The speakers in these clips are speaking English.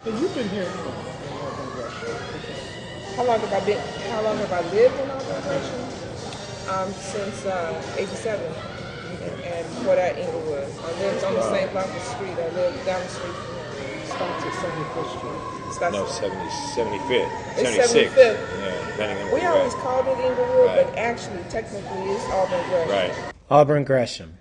And you've been here in Auburn Gresham. How long have I been? How long have I lived in Auburn Gresham? Since '87, and before that, Inglewood. I lived on the same block of the street. I lived down the street from here. Starts at 75th Street. No, 75th. It's 76th. 75th. Yeah, depending on where We you're always at. called it Inglewood, Right. but actually, technically, it's Auburn Gresham. Right. Auburn Gresham,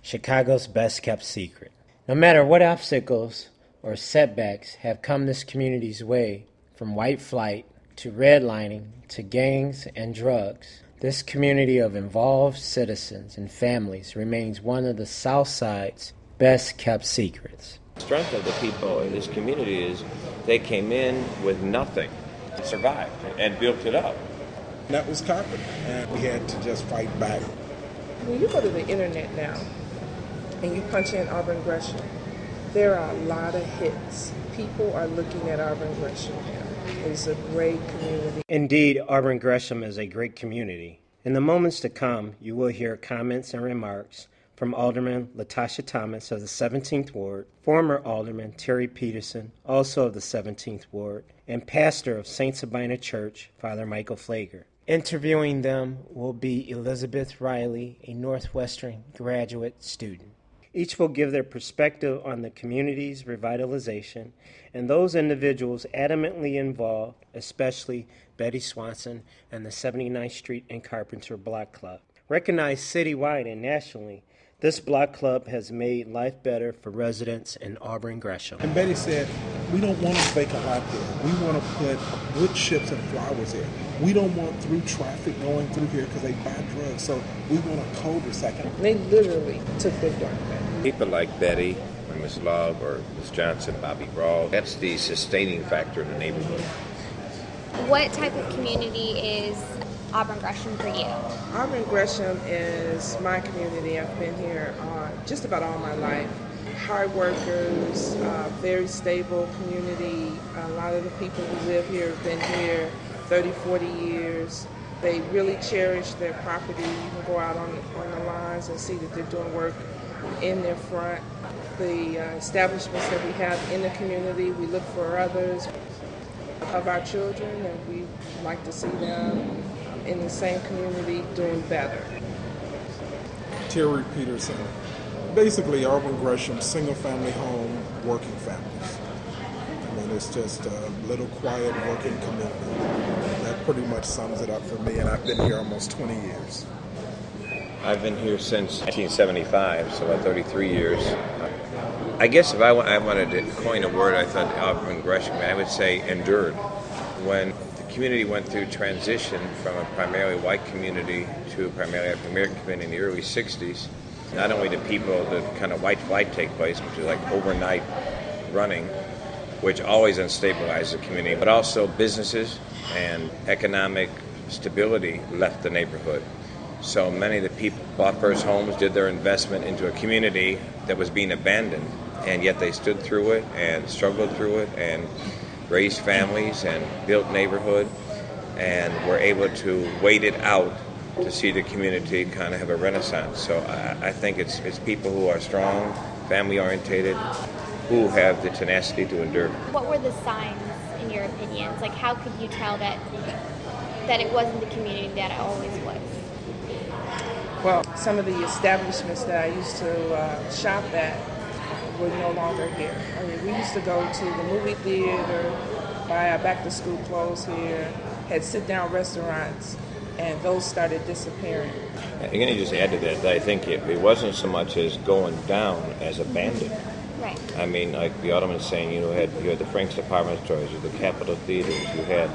Chicago's best-kept secret. No matter what obstacles or setbacks have come this community's way, from white flight to redlining to gangs and drugs, this community of involved citizens and families remains one of the South Side's best-kept secrets. The strength of the people in this community is they came in with nothing, survived, and built it up. And that was Carpenter, and we had to just fight back. When you go to the internet now and you punch in Auburn Gresham, there are a lot of hits. People are looking at Auburn Gresham now. It's a great community. Indeed, Auburn Gresham is a great community. In the moments to come, you will hear comments and remarks from Alderman Latasha Thomas of the 17th Ward, former Alderman Terry Peterson, also of the 17th Ward, and pastor of St. Sabina Church, Father Michael Flager. Interviewing them will be Elizabeth Riley, a Northwestern graduate student. Each will give their perspective on the community's revitalization and those individuals adamantly involved, especially Betty Swanson and the 79th Street and Carpenter Block Club. Recognized citywide and nationally, this block club has made life better for residents in Auburn Gresham. And Betty said, we don't want a vacant lot there. We want to put wood chips and flowers there. We don't want through traffic going through here because they buy drugs. So we want a cul-de-sac. They literally took their dark back. People like Betty, or Miss Love, or Miss Johnson, Bobby Brawl, that's the sustaining factor in the neighborhood. What type of community is Auburn Gresham for you? Auburn Gresham is my community. I've been here just about all my life. Hard workers, very stable community. A lot of the people who live here have been here 30, 40 years. They really cherish their property. You can go out on the lines and see that they're doing work in their front. The establishments that we have in the community, we look for others of our children, and we like to see them in the same community doing better. Terry Peterson. Basically, Auburn Gresham, single-family home, working families. I mean, it's just a little quiet working community. That pretty much sums it up for me, and I've been here almost 20 years. I've been here since 1975, so about 33 years. I guess if I wanted to coin a word, I thought Auburn Gresham, I would say endured. When the community went through transition from a primarily white community to a primarily African-American community in the early 60s, not only did people, the kind of white flight take place, which is like overnight running, which always unstabilized the community, but also businesses and economic stability left the neighborhood. So many of the people bought first homes, did their investment into a community that was being abandoned, and yet they stood through it and struggled through it and raised families and built neighborhood and were able to wait it out to see the community kind of have a renaissance. So I think it's people who are strong, family-orientated, who have the tenacity to endure. What were the signs, in your opinions? Like, how could you tell that it wasn't the community that it always was? Well, some of the establishments that I used to shop at were no longer here. I mean, we used to go to the movie theater, buy our back-to-school clothes here, had sit-down restaurants, and those started disappearing. I'm going to just add to that I think it wasn't so much as going down as abandoned. Right. I mean, like the Alderman was saying, you had the Frank's department stores, you had the Capitol theaters, you had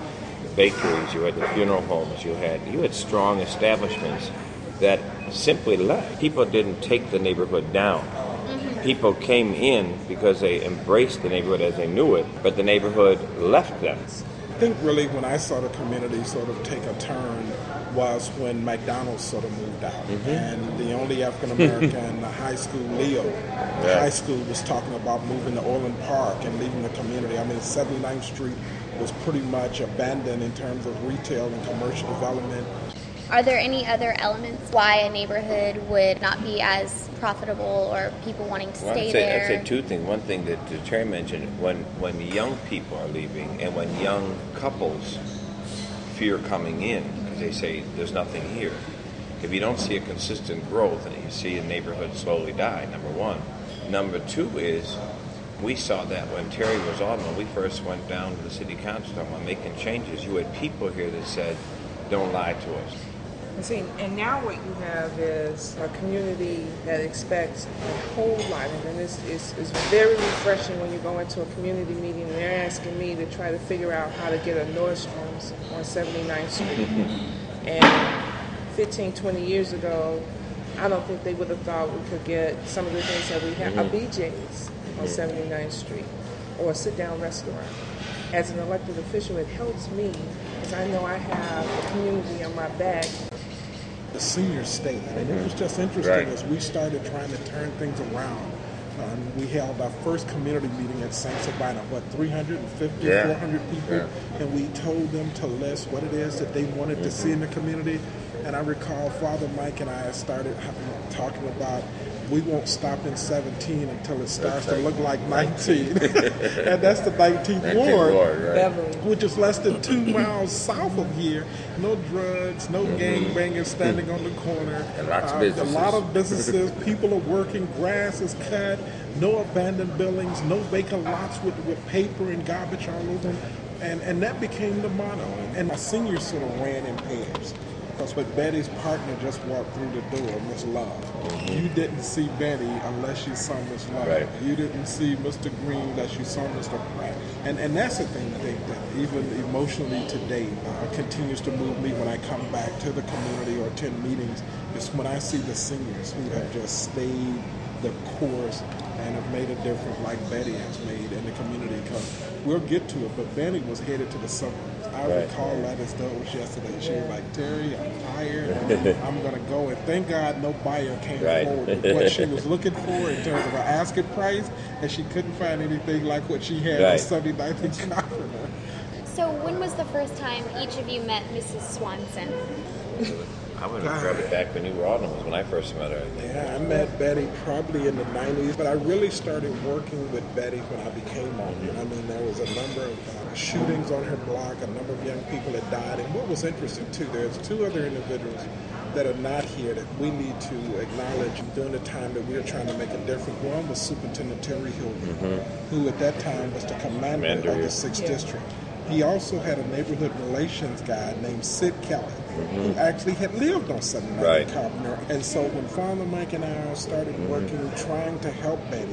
bakeries, you had the funeral homes, you had strong establishments that simply left. People didn't take the neighborhood down. Mm-hmm. People came in because they embraced the neighborhood as they knew it, but the neighborhood left them. I think really when I saw the community sort of take a turn was when McDonald's sort of moved out. Mm-hmm. And the only African-American high school, Leo, high school was talking about moving to Orland Park and leaving the community. I mean, 79th Street was pretty much abandoned in terms of retail and commercial development. Are there any other elements why a neighborhood would not be as profitable or people wanting to stay there? I'd say two things. One thing that Terry mentioned, when young people are leaving and when young couples fear coming in because they say there's nothing here. If you don't see a consistent growth and you see a neighborhood slowly die, number one. Number two is we saw that when Terry was on, when we first went down to the city council on making changes, you had people here that said, don't lie to us. And see, and now what you have is a community that expects a whole lot, and it's very refreshing when you go into a community meeting and they're asking me to try to figure out how to get a Nordstrom's on 79th Street. And 15, 20 years ago, I don't think they would have thought we could get some of the things that we have, a BJ's on 79th Street, or a sit-down restaurant. As an elected official, it helps me because I know I have the community on my back. The seniors stayed, and it was just interesting as we started trying to turn things around. We held our first community meeting at St. Sabina, 350, 400 people, and we told them to list what it is that they wanted to see in the community. And I recall Father Mike and I started talking about we won't stop in 17 until it starts to look like 19. And that's the 19th Ward, which is less than 2 miles south of here. No drugs, no gangbangers standing on the corner. And lots of businesses. A lot of businesses, people are working, grass is cut, no abandoned buildings, no vacant lots with paper and garbage all over them. And that became the motto. And my seniors sort of ran in pairs. Because when Betty's partner just walked through the door, Miss Love, you didn't see Betty unless you saw Miss Love. Right. You didn't see Mr. Green unless you saw Mr. Pratt. And that's the thing that even emotionally today continues to move me when I come back to the community or attend meetings, is when I see the seniors who have just stayed the course and have made a difference like Betty has made in the community. Because we'll get to it, but Betty was headed to the suburbs. I recall that as though it was yesterday. She was like, Terry, I'm tired. I'm going to go. And thank God no buyer came forward with what she was looking for in terms of her asking price, and she couldn't find anything like what she had on Sunday night in Carpenter. So when was the first time each of you met Mrs. Swanson? I would have grabbed it back when you were on, when I first met her. Yeah, I met Betty probably in the 90s, but I really started working with Betty when I became Alderman. I mean, there was a number of shootings on her block, a number of young people that died, and what was interesting too, there's 2 other individuals that are not here that we need to acknowledge during the time that we were trying to make a difference. One was Superintendent Terry Hilton, who at that time was the commander of the 6th District. He also had a neighborhood relations guy named Sid Kelly, who actually had lived on 79th in Carpenter. And so when Father Mike and I started working, trying to help Betty,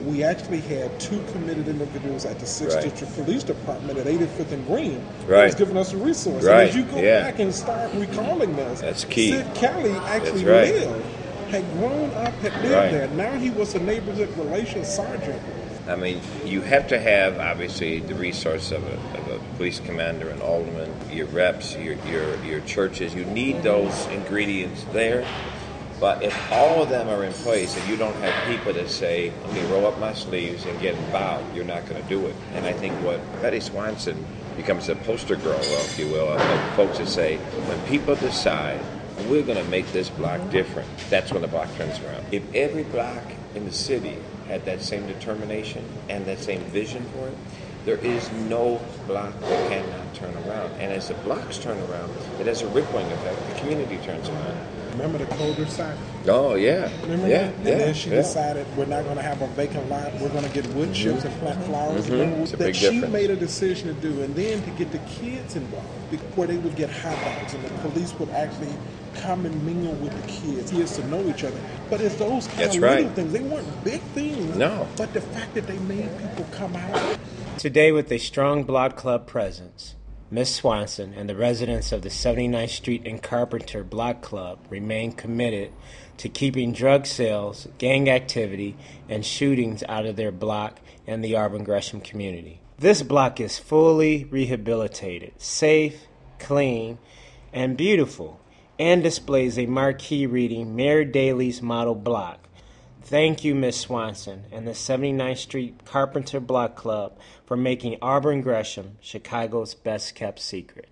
we actually had 2 committed individuals at the 6th District Police Department at 85th and Green that was giving us a resource. And as you go back and start recalling this, that's key. Sid Kelly actually lived, had grown up, had lived there. Now he was a neighborhood relations sergeant. I mean, you have to have, obviously, the resource of a police commander, an alderman, your reps, your churches. You need those ingredients there. But if all of them are in place and you don't have people that say, let me roll up my sleeves and get involved, you're not going to do it. And I think what Betty Swanson becomes a poster girl, if you will, of folks that say, when people decide, we're going to make this block different, that's when the block turns around. If every block in the city had that same determination and that same vision for it, there is no block that cannot turn around. And as the blocks turn around, it has a rippling effect. The community turns around. Remember the Colder site? Oh, yeah. Remember that? And then she decided we're not going to have a vacant lot. We're going to get wood chips and plant flowers. It's a big she difference. made a decision to do. And then to get the kids involved, where they would get hot dogs and the police would actually come and mingle with the kids. Kids to know each other. But it's those kind of little things. They weren't big things. No. But the fact that they made people come out. Today, with a strong block club presence, Ms. Swanson and the residents of the 79th Street and Carpenter Block Club remain committed to keeping drug sales, gang activity, and shootings out of their block and the Auburn Gresham community. This block is fully rehabilitated, safe, clean, and beautiful, and displays a marquee reading Mayor Daley's model block. Thank you, Ms. Swanson and the 79th Street Carpenter Block Club for making Auburn Gresham Chicago's best-kept secret.